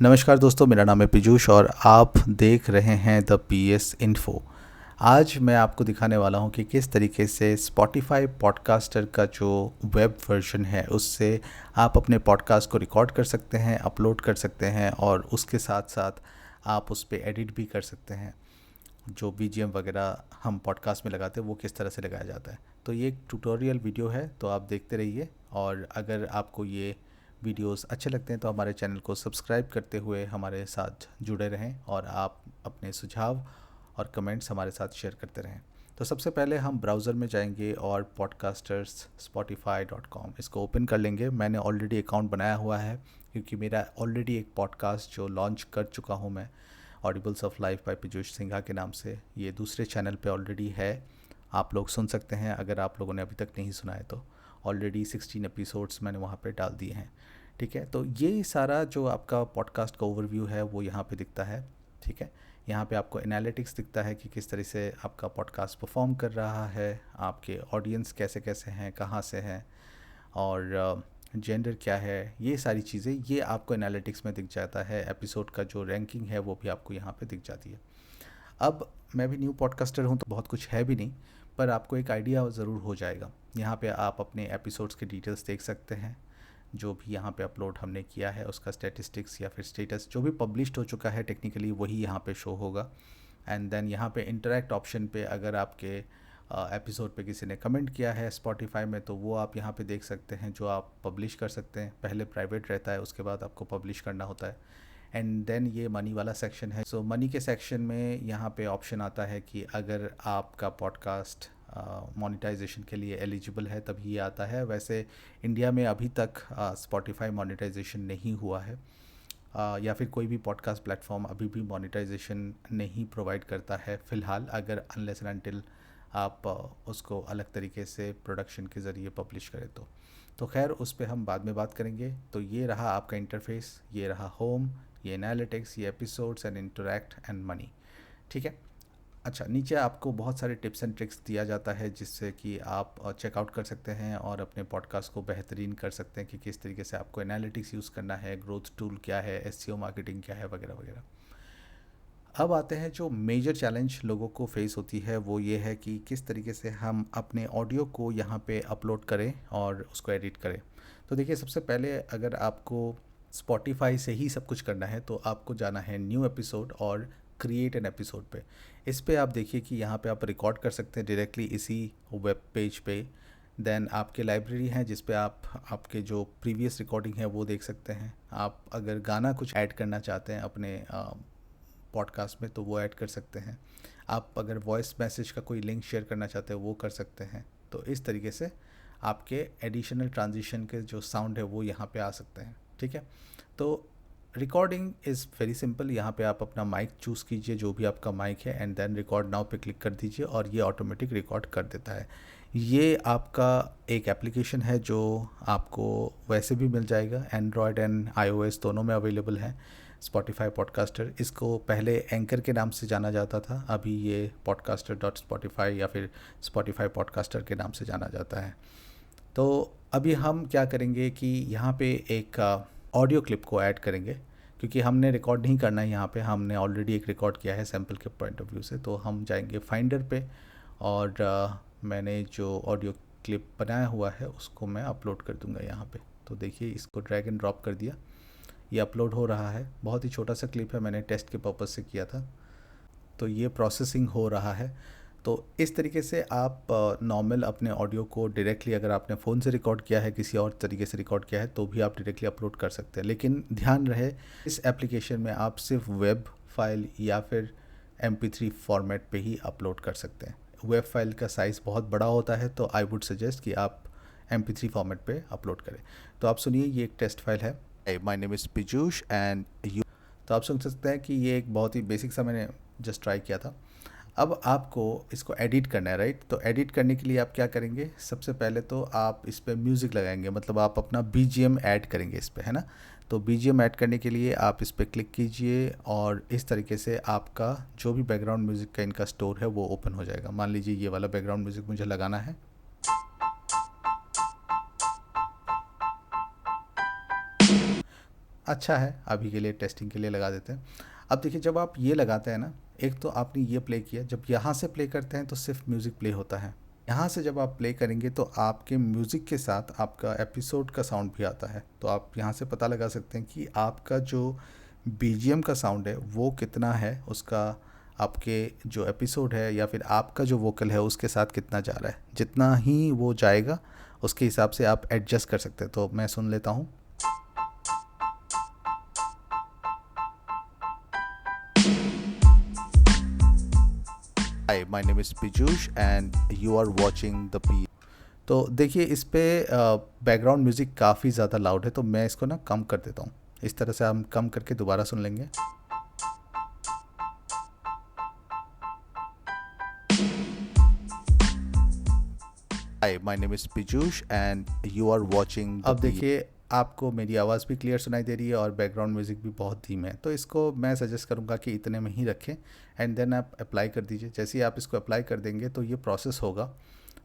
नमस्कार दोस्तों, मेरा नाम है पीयूष और आप देख रहे हैं द पीएस इन्फो। आज मैं आपको दिखाने वाला हूं कि किस तरीके से स्पॉटिफाई पॉडकास्टर का जो वेब वर्जन है उससे आप अपने पॉडकास्ट को रिकॉर्ड कर सकते हैं, अपलोड कर सकते हैं और उसके साथ साथ आप उस पर एडिट भी कर सकते हैं। जो बीजीएम वगैरह हम पॉडकास्ट में लगाते हैं वो किस तरह से लगाया जाता है। तो ये एक ट्यूटोरियल वीडियो है, तो आप देखते रहिए। और अगर आपको ये वीडियोस अच्छे लगते हैं तो हमारे चैनल को सब्सक्राइब करते हुए हमारे साथ जुड़े रहें और आप अपने सुझाव और कमेंट्स हमारे साथ शेयर करते रहें। तो सबसे पहले हम ब्राउज़र में जाएंगे और podcasters.spotify.com इसको ओपन कर लेंगे। मैंने ऑलरेडी अकाउंट बनाया हुआ है क्योंकि मेरा ऑलरेडी एक पॉडकास्ट जो लॉन्च कर चुका हूँ मैं, audibles of life by Piyush Singha के नाम से, ये दूसरे चैनल पे ऑलरेडी है। आप लोग सुन सकते हैं अगर आप लोगों ने अभी तक नहीं सुना है तो। ऑलरेडी 16 एपिसोड्स मैंने वहाँ पे डाल दिए हैं। ठीक है, तो ये सारा जो आपका पॉडकास्ट का ओवरव्यू है वो यहाँ पे दिखता है। ठीक है, यहाँ पे आपको एनालिटिक्स दिखता है कि किस तरह से आपका पॉडकास्ट परफॉर्म कर रहा है, आपके ऑडियंस कैसे कैसे हैं, कहाँ से हैं और जेंडर क्या है, ये सारी चीज़ें ये आपको एनालिटिक्स में दिख जाता है। एपिसोड का जो रैंकिंग है वो भी आपको यहाँ पे दिख जाती है। अब मैं भी न्यू पॉडकास्टर हूँ तो बहुत कुछ है भी नहीं, पर आपको एक आइडिया ज़रूर हो जाएगा। यहाँ पे आप अपने एपिसोड्स के डिटेल्स देख सकते हैं, जो भी यहाँ पे अपलोड हमने किया है उसका स्टैटिस्टिक्स या फिर स्टेटस जो भी पब्लिश्ड हो चुका है टेक्निकली वही यहाँ पे शो होगा। एंड देन यहाँ पे इंटरैक्ट ऑप्शन पे अगर आपके एपिसोड पे किसी ने कमेंट किया है स्पॉटिफाई में तो वो आप यहाँ पे देख सकते हैं, जो आप पब्लिश कर सकते हैं। पहले प्राइवेट रहता है, उसके बाद आपको पब्लिश करना होता है। एंड देन ये मनी वाला सेक्शन है। सो मनी के सेक्शन में यहाँ पे ऑप्शन आता है कि अगर आपका पॉडकास्ट मोनेटाइजेशन के लिए एलिजिबल है तभी ये आता है। वैसे इंडिया में अभी तक स्पॉटिफाई मोनेटाइजेशन नहीं हुआ है, या फिर कोई भी पॉडकास्ट प्लेटफॉर्म अभी भी मोनेटाइजेशन नहीं प्रोवाइड करता है फ़िलहाल, अगर अनलेस एंड अनटिल आप उसको अलग तरीके से प्रोडक्शन के ज़रिए पब्लिश करें तो खैर उस पर हम बाद में बात करेंगे। तो ये रहा आपका इंटरफेस, ये रहा होम, ये एनालिटिक्स, ये episodes and interact and money. ठीक है, अच्छा, नीचे आपको बहुत सारे टिप्स एंड ट्रिक्स दिया जाता है जिससे कि आप चेकआउट कर सकते हैं और अपने पॉडकास्ट को बेहतरीन कर सकते हैं कि किस तरीके से आपको एनालिटिक्स यूज़ करना है, ग्रोथ टूल क्या है, एसईओ मार्केटिंग क्या है, वगैरह वगैरह। अब आते हैं जो मेजर चैलेंज लोगों को फेस होती है वो ये है कि किस तरीके से हम अपने ऑडियो को यहाँ पे अपलोड करें और उसको एडिट करें। तो देखिए, सबसे पहले अगर आपको स्पॉटिफाई से ही सब कुछ करना है तो आपको जाना है न्यू एपिसोड और क्रिएट एन एपिसोड पे। इस पे आप देखिए कि यहाँ पे आप रिकॉर्ड कर सकते हैं डायरेक्टली इसी वेब पेज पे। देन आपके लाइब्रेरी हैं जिस पे आप आपके जो प्रीवियस रिकॉर्डिंग है वो देख सकते हैं। आप अगर गाना कुछ ऐड करना चाहते हैं अपने पॉडकास्ट में तो वो ऐड कर सकते हैं। आप अगर वॉइस मैसेज का कोई लिंक शेयर करना चाहते हैं वो कर सकते हैं। तो इस तरीके से आपके एडिशनल ट्रांजिशन के जो साउंड है वो यहाँ पे आ सकते हैं। ठीक है, तो रिकॉर्डिंग इज़ वेरी सिंपल। यहाँ पे आप अपना माइक चूज़ कीजिए, जो भी आपका माइक है, एंड देन रिकॉर्ड नाउ पे क्लिक कर दीजिए और ये ऑटोमेटिक रिकॉर्ड कर देता है। ये आपका एक एप्लीकेशन है जो आपको वैसे भी मिल जाएगा, एंड्रॉयड एंड आईओएस दोनों में अवेलेबल है। स्पॉटिफाई पॉडकास्टर, इसको पहले एंकर के नाम से जाना जाता था, अभी ये पॉडकास्टर डॉट स्पॉटिफाई या फिर स्पॉटिफाई पॉडकास्टर के नाम से जाना जाता है। तो अभी हम क्या करेंगे कि यहाँ पे एक ऑडियो क्लिप को ऐड करेंगे, क्योंकि हमने रिकॉर्ड नहीं करना है यहाँ पे, हमने ऑलरेडी एक रिकॉर्ड किया है सैम्पल के पॉइंट ऑफ व्यू से। तो हम जाएंगे फाइंडर पे और मैंने जो ऑडियो क्लिप बनाया हुआ है उसको मैं अपलोड कर दूँगा यहाँ पे। तो देखिए, इसको ड्रैग एंड ड्रॉप कर दिया, ये अपलोड हो रहा है। बहुत ही छोटा सा क्लिप है, मैंने टेस्ट के पर्पज़ से किया था। तो ये प्रोसेसिंग हो रहा है। तो इस तरीके से आप नॉर्मल अपने ऑडियो को डायरेक्टली, अगर आपने फ़ोन से रिकॉर्ड किया है, किसी और तरीके से रिकॉर्ड किया है तो भी आप डायरेक्टली अपलोड कर सकते हैं। लेकिन ध्यान रहे, इस एप्लीकेशन में आप सिर्फ वेब फाइल या फिर MP3 फॉर्मेट पे ही अपलोड कर सकते हैं। वेब फाइल का साइज़ बहुत बड़ा होता है तो आई वुड सजेस्ट कि आप MP3 फॉर्मेट पे अपलोड करें। तो आप सुनिए, ये एक टेस्ट फाइल है। My name is Piyush and you. तो आप सुन सकते हैं कि ये एक बहुत ही बेसिक सा मैंने जस्ट ट्राई किया था। अब आपको इसको एडिट करना है, राइट? तो एडिट करने के लिए आप क्या करेंगे, सबसे पहले तो आप इस पर म्यूज़िक लगाएंगे, मतलब आप अपना BGM ऐड करेंगे इस पर, है ना? तो BGM ऐड करने के लिए आप इस पर क्लिक कीजिए और इस तरीके से आपका जो भी बैकग्राउंड म्यूज़िक का इनका स्टोर है वो ओपन हो जाएगा। मान लीजिए ये वाला बैकग्राउंड म्यूज़िक मुझे लगाना है। अच्छा है, अभी के लिए टेस्टिंग के लिए लगा देते हैं। अब देखिए जब आप ये लगाते हैं ना, एक तो आपने ये प्ले किया, जब यहाँ से प्ले करते हैं तो सिर्फ म्यूज़िक प्ले होता है। यहाँ से जब आप प्ले करेंगे तो आपके म्यूज़िक के साथ आपका एपिसोड का साउंड भी आता है। तो आप यहाँ से पता लगा सकते हैं कि आपका जो बीजीएम का साउंड है वो कितना है, उसका आपके जो एपिसोड है या फिर आपका जो वोकल है उसके साथ कितना जा रहा है। जितना ही वो जाएगा उसके हिसाब से आप एडजस्ट कर सकते हैं। तो मैं सुन लेता हूँ। Hi, my name is Piyush and you are watching the P. तो देखिए इस पे बैकग्राउंड म्यूज़िक काफ़ी ज़्यादा लाउड है, तो मैं इसको ना कम कर देता हूँ। इस तरह से हम कम करके दोबारा सुन लेंगे। Hi, my name is Piyush and you are watching. अब देखिए आपको मेरी आवाज़ भी क्लियर सुनाई दे रही है और बैकग्राउंड म्यूज़िक भी बहुत धीमे है, तो इसको मैं सजेस्ट करूँगा कि इतने में ही रखें एंड देन आप अप्लाई कर दीजिए। जैसे ही आप इसको अप्लाई कर देंगे तो ये प्रोसेस होगा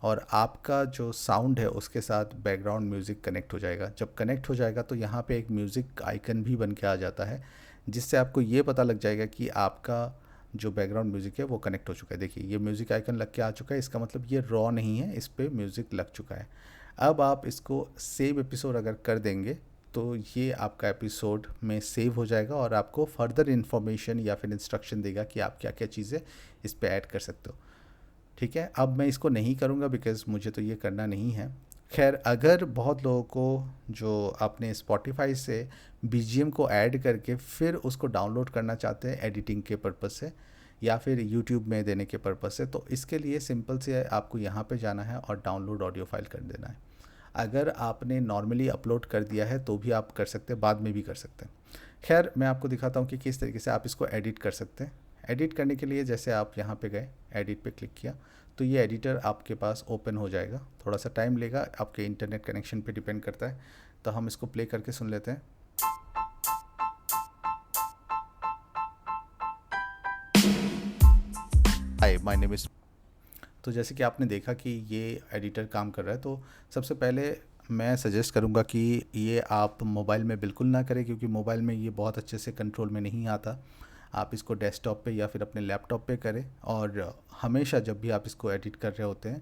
और आपका जो साउंड है उसके साथ बैकग्राउंड म्यूज़िक कनेक्ट हो जाएगा। जब कनेक्ट हो जाएगा तो यहाँ पे एक म्यूज़िक आइकन भी बन के आ जाता है, जिससे आपको ये पता लग जाएगा कि आपका जो बैकग्राउंड म्यूज़िक है वो कनेक्ट हो चुका है। देखिए ये म्यूज़िक आइकन लग के आ चुका है, इसका मतलब ये रॉ नहीं है, इस पर म्यूज़िक लग चुका है। अब आप इसको सेव एपिसोड अगर कर देंगे तो ये आपका एपिसोड में सेव हो जाएगा और आपको फर्दर इन्फॉर्मेशन या फिर इंस्ट्रक्शन देगा कि आप क्या क्या चीज़ें इस पे ऐड कर सकते हो। ठीक है, अब मैं इसको नहीं करूँगा बिकॉज़ मुझे तो ये करना नहीं है। खैर अगर बहुत लोगों को जो आपने स्पॉटिफाई से बीजीएम को ऐड करके फिर उसको डाउनलोड करना चाहते हैं एडिटिंग के पर्पज़ से या फिर यूट्यूब में देने के पर्पज़ से, तो इसके लिए सिंपल से आपको यहाँ पे जाना है और डाउनलोड ऑडियो फाइल कर देना है। अगर आपने नॉर्मली अपलोड कर दिया है तो भी आप कर सकते हैं, बाद में भी कर सकते हैं। खैर मैं आपको दिखाता हूँ कि किस तरीके से आप इसको एडिट कर सकते हैं। एडिट करने के लिए जैसे आप यहाँ पे गए, एडिट पे क्लिक किया, तो ये एडिटर आपके पास ओपन हो जाएगा। थोड़ा सा टाइम लेगा, आपके इंटरनेट कनेक्शन पे डिपेंड करता है। तो हम इसको प्ले करके सुन लेते हैं। हाय, माय नेम इज़। तो जैसे कि आपने देखा कि ये एडिटर काम कर रहा है, तो सबसे पहले मैं सजेस्ट करूँगा कि ये आप मोबाइल में बिल्कुल ना करें, क्योंकि मोबाइल में ये बहुत अच्छे से कंट्रोल में नहीं आता। आप इसको डेस्कटॉप पे या फिर अपने लैपटॉप पे करें। और हमेशा जब भी आप इसको एडिट कर रहे होते हैं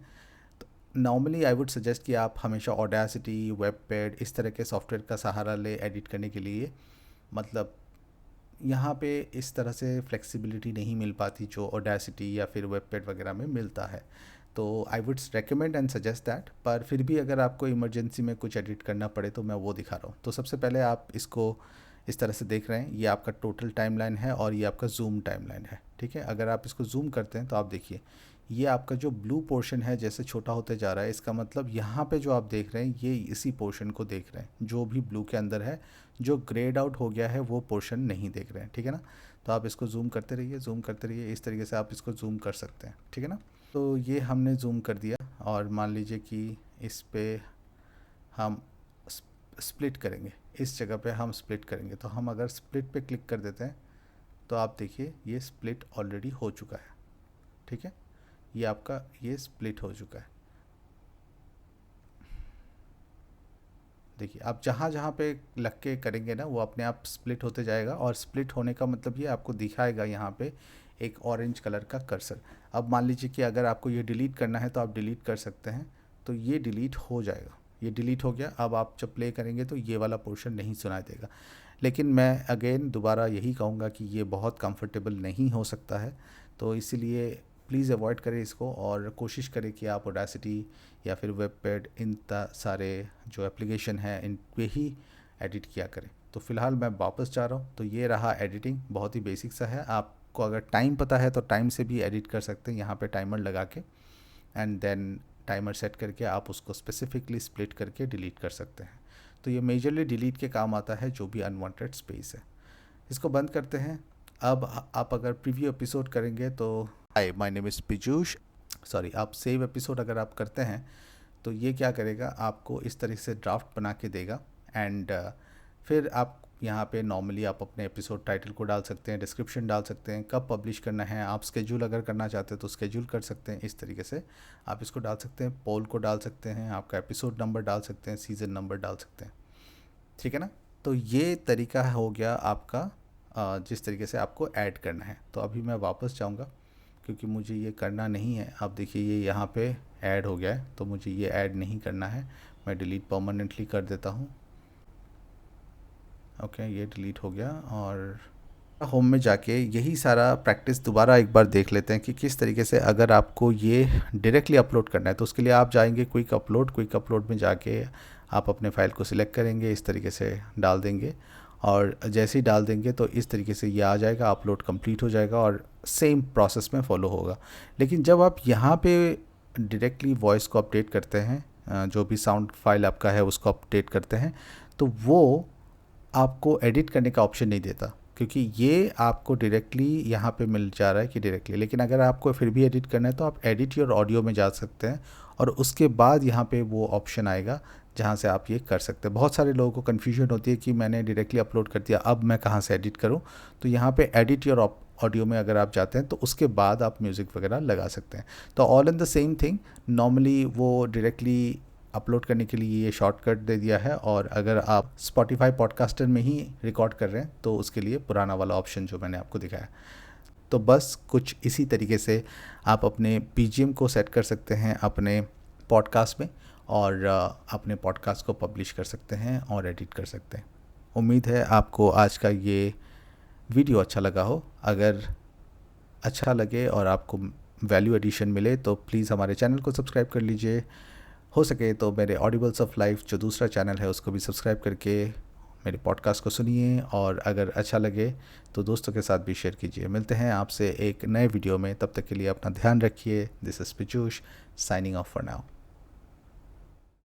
तो नॉर्मली आई वुड सजेस्ट कि आप हमेशा ऑडेसिटी, वेबपैड इस तरह के सॉफ्टवेयर का सहारा ले एडिट करने के लिए। मतलब यहाँ पे इस तरह से फ्लेक्सिबिलिटी नहीं मिल पाती जो ऑडेसिटी या फिर वेबपैड वगैरह में मिलता है। तो I would recommend and suggest that. पर फिर भी अगर आपको इमरजेंसी में कुछ एडिट करना पड़े तो मैं वो दिखा रहा हूँ। तो सबसे पहले आप इसको इस तरह से देख रहे हैं, ये आपका टोटल टाइमलाइन है और ये आपका जूम टाइमलाइन है। ठीक है, अगर आप इसको जूम करते हैं तो आप देखिए ये आपका जो ब्लू पोर्शन है जैसे छोटा होते जा रहा है, इसका मतलब यहाँ पे जो आप देख रहे हैं ये इसी पोर्शन को देख रहे हैं जो भी ब्लू के अंदर है। जो ग्रेड आउट हो गया है वो पोर्शन नहीं देख रहे हैं। ठीक है ना, तो आप इसको जूम करते रहिए, जूम करते रहिए, इस तरीके से आप इसको जूम कर सकते हैं। ठीक है ना, तो ये हमने जूम कर दिया और मान लीजिए कि इस पे हम स्प्लिट करेंगे, इस जगह पे हम स्प्लिट करेंगे। तो हम अगर स्प्लिट पे क्लिक कर देते हैं तो आप देखिए ये स्प्लिट ऑलरेडी हो चुका है। ठीक है, ये आपका ये स्प्लिट हो चुका है। देखिए आप जहाँ जहाँ पे लग के करेंगे ना वो अपने आप स्प्लिट होते जाएगा, और स्प्लिट होने का मतलब ये आपको दिखाएगा यहाँ पे एक ऑरेंज कलर का कर्सर। अब मान लीजिए कि अगर आपको ये डिलीट करना है तो आप डिलीट कर सकते हैं, तो ये डिलीट हो जाएगा। ये डिलीट हो गया। अब आप जब प्ले करेंगे तो ये वाला पोर्शन नहीं सुनाई देगा। लेकिन मैं अगेन दोबारा यही कहूँगा कि ये बहुत कंफर्टेबल नहीं हो सकता है, तो इसीलिए प्लीज़ अवॉइड करें इसको और कोशिश करें कि आप ऑडेसिटी या फिर वेबपैड इन सारे जो एप्लीकेशन हैं इन पे ही एडिट किया करें। तो फ़िलहाल मैं वापस जा रहा हूँ। तो ये रहा एडिटिंग, बहुत ही बेसिक सा है। आपको अगर टाइम पता है तो टाइम से भी एडिट कर सकते हैं, यहाँ पे टाइमर लगा के एंड देन टाइमर सेट करके आप उसको स्पेसिफिकली स्प्लिट करके डिलीट कर सकते हैं। तो ये मेजरली डिलीट के काम आता है जो भी अनवांटेड स्पेस है। इसको बंद करते हैं। अब आप अगर प्रीव्यू एपिसोड करेंगे तो hi, my name is Piyush, sorry, आप सेव एपिसोड अगर आप करते हैं तो ये क्या करेगा, आपको इस तरह से ड्राफ्ट बना के देगा। एंड फिर आप यहाँ पे नॉर्मली आप अपने एपिसोड टाइटल को डाल सकते हैं, डिस्क्रिप्शन डाल सकते हैं, कब पब्लिश करना है, आप स्केड्यूल अगर करना चाहते हैं तो स्केड्यूल कर सकते हैं। इस तरीके से आप इसको डाल सकते हैं, पोल को डाल सकते हैं, आपका एपिसोड नंबर डाल सकते हैं, सीज़न नंबर डाल सकते हैं। ठीक है ना, तो ये तरीका हो गया आपका जिस तरीके से आपको ऐड करना है। तो अभी मैं वापस जाऊंगा क्योंकि मुझे ये करना नहीं है। आप देखिए ये यहाँ पे ऐड हो गया है, तो मुझे ये ऐड नहीं करना है। मैं डिलीट परमानेंटली कर देता हूँ। ओके, ये डिलीट हो गया। और होम में जाके यही सारा प्रैक्टिस दोबारा एक बार देख लेते हैं कि किस तरीके से अगर आपको ये डायरेक्टली अपलोड करना है। तो उसके लिए आप जाएंगे क्विक अपलोड में जाके आप अपने फ़ाइल को सिलेक्ट करेंगे, इस तरीके से डाल देंगे और जैसे ही डाल देंगे तो इस तरीके से ये आ जाएगा, अपलोड कंप्लीट हो जाएगा और सेम प्रोसेस में फॉलो होगा। लेकिन जब आप यहाँ पे डायरेक्टली वॉइस को अपडेट करते हैं, जो भी साउंड फाइल आपका है उसको अपडेट करते हैं, तो वो आपको एडिट करने का ऑप्शन नहीं देता, क्योंकि ये आपको डायरेक्टली यहाँ पे मिल जा रहा है कि डायरेक्टली। लेकिन अगर आपको फिर भी एडिट करना है तो आप एडिट योर ऑडियो में जा सकते हैं और उसके बाद यहाँ पे वो ऑप्शन आएगा जहाँ से आप ये कर सकते हैं। बहुत सारे लोगों को कन्फ्यूजन होती है कि मैंने डायरेक्टली अपलोड कर दिया, अब मैं कहाँ से एडिट करूँ। तो यहाँ पे एडिट योर ऑडियो में अगर आप जाते हैं तो उसके बाद आप म्यूज़िक वगैरह लगा सकते हैं। तो all in the same thing, normally वो डायरेक्टली अपलोड करने के लिए ये शॉर्टकट दे दिया है। और अगर आप स्पॉटिफाई पॉडकास्टर में ही रिकॉर्ड कर रहे हैं तो उसके लिए पुराना वाला ऑप्शन जो मैंने आपको दिखाया। तो बस कुछ इसी तरीके से आप अपने बीजीएम को सेट कर सकते हैं अपने पॉडकास्ट में और अपने पॉडकास्ट को पब्लिश कर सकते हैं और एडिट कर सकते हैं। उम्मीद है आपको आज का ये वीडियो अच्छा लगा हो। अगर अच्छा लगे और आपको वैल्यू एडिशन मिले तो प्लीज़ हमारे चैनल को सब्सक्राइब कर लीजिए। हो सके तो मेरे ऑडिबल्स ऑफ लाइफ जो दूसरा चैनल है उसको भी सब्सक्राइब करके मेरे पॉडकास्ट को सुनिए, और अगर अच्छा लगे तो दोस्तों के साथ भी शेयर कीजिए। मिलते हैं आपसे एक नए वीडियो में, तब तक के लिए अपना ध्यान रखिए। This is Pijush signing off for now.